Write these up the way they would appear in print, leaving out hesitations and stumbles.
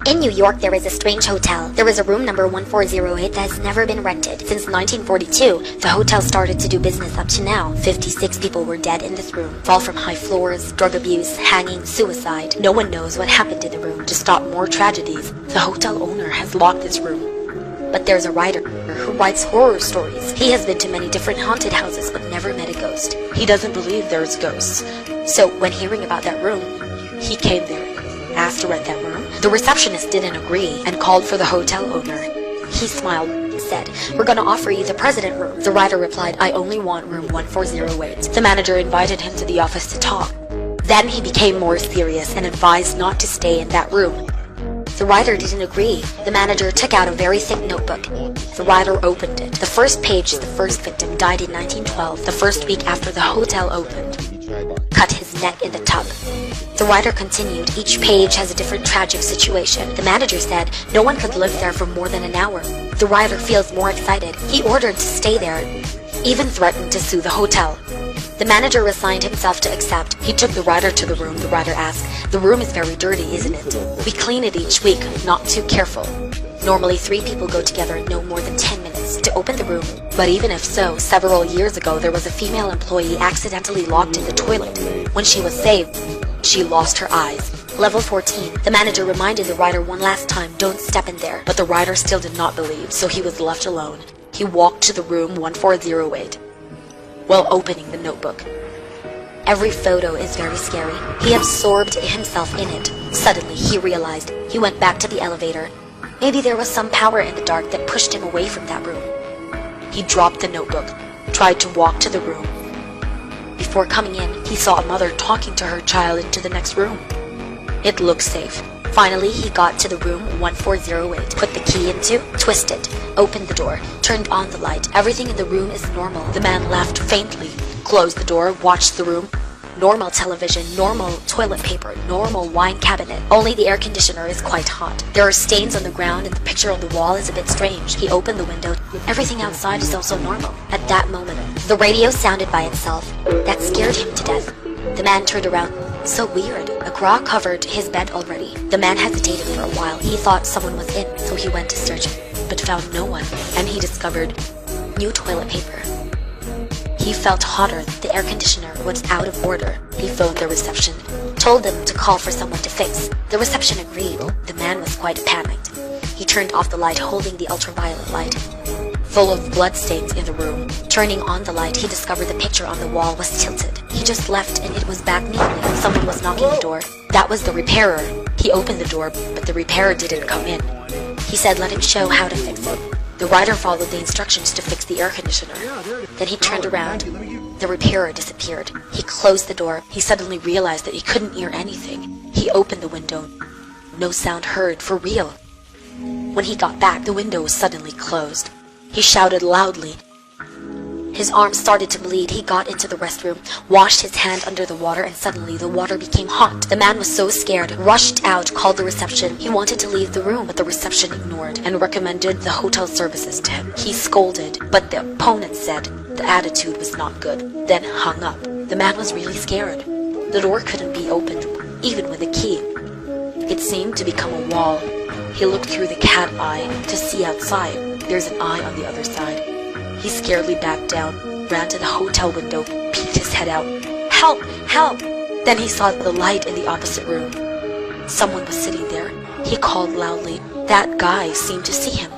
In New York, there is a strange hotel. There is a room number 1408 that has never been rented. Since 1942, the hotel started to do business up to now. 56 people were dead in this room. Fall from high floors, drug abuse, hanging, suicide. No one knows what happened in the room. To stop more tragedies, the hotel owner has locked this room. But there's a writer who writes horror stories. He has been to many different haunted houses but never met a ghost. He doesn't believe there's ghosts. So when hearing about that room, he came there, asked to rent that room. The receptionist didn't agree and called for the hotel owner. He smiled and said, "We're gonna offer you the president room." The writer replied, "I only want room 1408. The manager invited him to the office to talk. Then he became more serious and advised not to stay in that room. The writer didn't agree. The manager took out a very thick notebook. The writer opened it. The first page is the first victim died in 1912, the first week after the hotel opened. Cut his neck in the tub. The writer continued, each page has a different tragic situation. The manager said no one could live there for more than an hour. The writer feels more excited. He ordered to stay there, even threatened to sue the hotel. The manager resigned himself to accept. He took the writer to the room. The writer asked, "The room is very dirty, isn't it? We clean it each week, not too careful. Normally 3 people go together no more than 10 minutes to open the room. But even if so, several years ago there was a female employee accidentally locked in the toilet. When she was saved, she lost her eyes." Level 14. The manager reminded the writer one last time, "Don't step in there." But the writer still did not believe, so he was left alone. He walked to the room 1408. While opening the notebook. Every photo is very scary. He absorbed himself in it. Suddenly, he realized. He went back to the elevator. Maybe there was some power in the dark that pushed him away from that room. He dropped the notebook, tried to walk to the room. Before coming in, he saw a mother talking to her child into the next room. It looked safe. Finally, he got to the room 1408, put the key into, twisted, opened the door, turned on the light. Everything in the room is normal. The man laughed faintly, closed the door, watched the room. Normal television, normal toilet paper, normal wine cabinet. Only the air conditioner is quite hot. There are stains on the ground and the picture on the wall is a bit strange. He opened the window. Everything outside is also normal. At that moment, the radio sounded by itself. That scared him to death. The man turned around. So weird. A grog covered his bed already. The man hesitated for a while. He thought someone was in, so he went to search, but found no one. And he discovered new toilet paper. He felt hotter. The air conditioner was out of order. He phoned the reception, told them to call for someone to fix. The reception agreed. The man was quite panicked. He turned off the light, holding the ultraviolet light, full of bloodstains in the room. Turning on the light, he discovered the picture on the wall was tilted. He just left and it was back neatly. Someone was knocking the door. That was the repairer. He opened the door, but the repairer didn't come in. He said let him show how to fix it. The writer followed the instructions to fix the air conditioner. Then he turned around. The repairer disappeared. He closed the door. He suddenly realized that he couldn't hear anything. He opened the window. No sound heard, for real. When he got back, the window was suddenly closed. He shouted loudly. His arm started to bleed. He got into the restroom, washed his hand under the water, and suddenly the water became hot. The man was so scared, rushed out, called the reception. He wanted to leave the room, but the reception ignored and recommended the hotel services to him. He scolded, but the opponent said the attitude was not good, then hung up. The man was really scared. The door couldn't be opened, even with a key. It seemed to become a wall. He looked through the cat eye to see outside. There's an eye on the other side. He scaredly backed down, ran to the hotel window, peeked his head out. "Help! Help!" Then he saw the light in the opposite room. Someone was sitting there. He called loudly. That guy seemed to see him.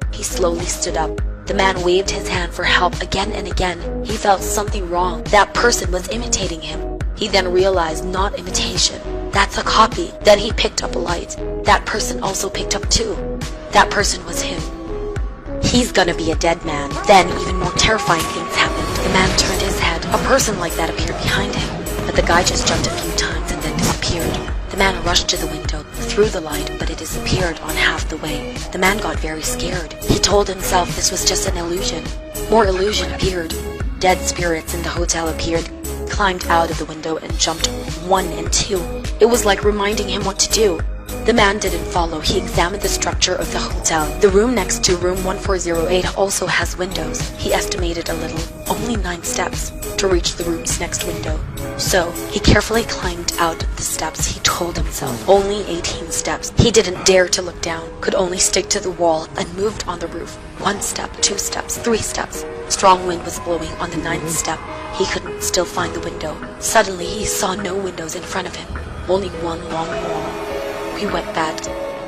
He slowly stood up. The man waved his hand for help again and again. He felt something wrong. That person was imitating him. He then realized not imitation. That's a copy. Then he picked up a light. That person also picked up too. That person was him. He's gonna be a dead man. Then even more terrifying things happened. The man turned his head. A person like that appeared behind him. But the guy just jumped a few times and then disappeared. The man rushed to the window, threw the light, but it disappeared on half the way. The man got very scared. He told himself this was just an illusion. More illusion appeared. Dead spirits in the hotel appeared, climbed out of the window and jumped 1 and 2. It was like reminding him what to do. The man didn't follow. He examined the structure of the hotel. The room next to room 1408 also has windows. He estimated a little, only 9 steps, to reach the room's next window. So, he carefully climbed out the steps. He told himself, only 18 steps. He didn't dare to look down, could only stick to the wall, and moved on the roof. 1 step, 2 steps, 3 steps. Strong wind was blowing on the 9th step. He couldn't still find the window. Suddenly, he saw no windows in front of him, only one long wall. He went back.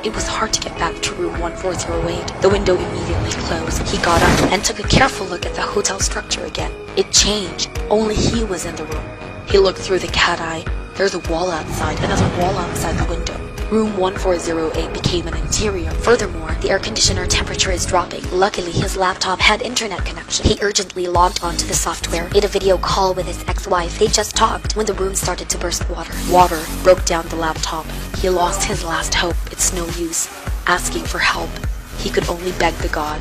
It was hard to get back to room 1408. The window immediately closed. He got up and took a careful look at the hotel structure again. It changed. Only he was in the room. He looked through the cat eye. There's a wall outside, another wall outside the window. Room 1408 became an interior. Furthermore, the air conditioner temperature is dropping. Luckily, his laptop had internet connection. He urgently logged onto the software, made a video call with his ex-wife. They just talked when the room started to burst water. Water broke down the laptop. He lost his last hope. It's no use asking for help. He could only beg the God.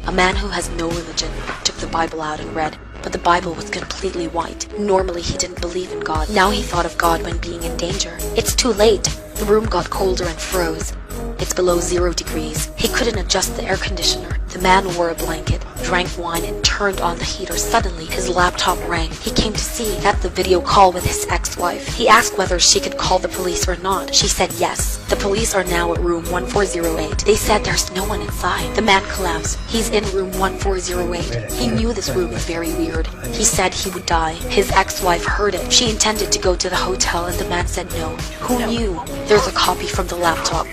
A man who has no religion took the Bible out and read, but the Bible was completely white. Normally, he didn't believe in God. Now he thought of God when being in danger. It's too late. The room got colder and froze. It's below 0 degrees. He couldn't adjust the air conditioner. The man wore a blanket, drank wine, and turned on the heater. Suddenly, his laptop rang. He came to see that the video call with his ex-wife. He asked whether she could call the police or not. She said yes. The police are now at room 1408. They said there's no one inside. The man collapsed. He's in room 1408. He knew this room was very weird. He said he would die. His ex-wife heard it. She intended to go to the hotel and the man said no. Who knew? There's a copy from the laptop.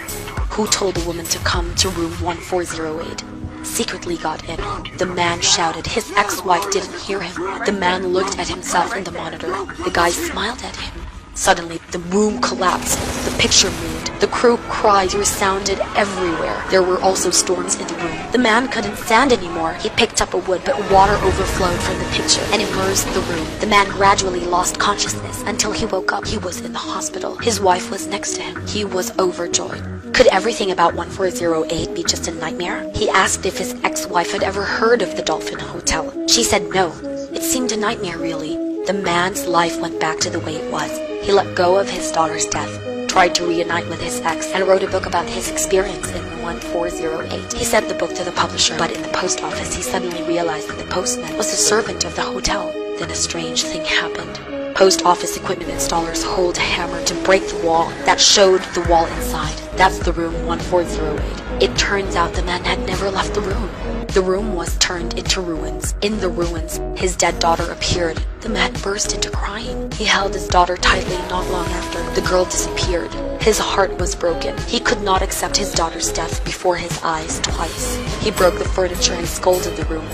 Who told the woman to come to room 1408? Secretly got in. The man shouted. His ex-wife didn't hear him. The man looked at himself in the monitor. The guy smiled at him. Suddenly, the room collapsed. The picture moved. The crow cries resounded everywhere. There were also storms in the room. The man couldn't stand anymore. He picked up a wood, but water overflowed from the picture and immersed the room. The man gradually lost consciousness until he woke up. He was in the hospital. His wife was next to him. He was overjoyed. Could everything about 1408 be just a nightmare? He asked if his ex-wife had ever heard of the Dolphin Hotel. She said no. It seemed a nightmare, really. The man's life went back to the way it was. He let go of his daughter's death, tried to reunite with his ex, and wrote a book about his experience in 1408. He sent the book to the publisher, but in the post office he suddenly realized that the postman was a servant of the hotel. Then a strange thing happened. Post office equipment installers hold a hammer to break the wall that showed the wall inside. That's the room 1408. It turns out the man had never left the room. The room was turned into ruins. In the ruins, his dead daughter appeared. The man burst into crying. He held his daughter tightly. Not long after, the girl disappeared. His heart was broken. He could not accept his daughter's death before his eyes twice. He broke the furniture and scolded the room.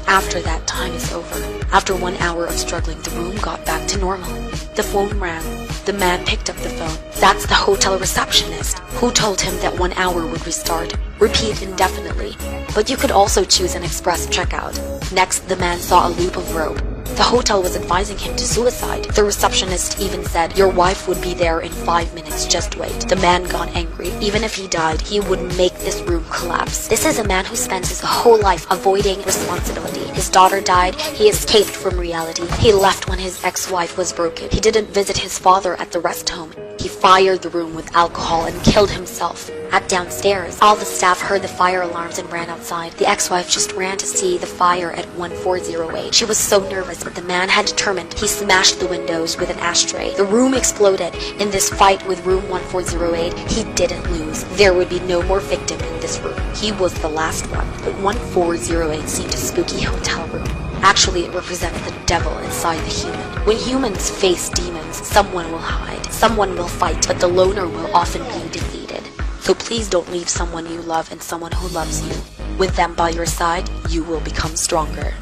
After that, time is over. After 1 hour of struggling, the room got back to normal. The phone rang. The man picked up the phone. That's the hotel receptionist, who told him that 1 hour would restart. Repeat indefinitely. But you could also choose an express checkout. Next, the man saw a loop of rope. The hotel was advising him to suicide. The receptionist even said, your wife would be there in 5 minutes, just wait. The man got angry. Even if he died, he would make this room collapse. This is a man who spends his whole life avoiding responsibility. His daughter died. He escaped from reality. He left when his ex-wife was broken. He didn't visit his father at the rest home. He fired the room with alcohol and killed himself. At downstairs, all the staff heard the fire alarms and ran outside. The ex-wife just ran to see the fire at 1408. She was so nervous, but the man had determined. He smashed the windows with an ashtray. The room exploded. In this fight with room 1408, he didn't lose. There would be no more victim in this room. He was the last one. But 1408 seemed a spooky hotel room. Actually, it represents the devil inside the human. When humans face demons, someone will hide, someone will fight, but the loner will often be defeated. So please don't leave someone you love and someone who loves you. With them by your side, you will become stronger.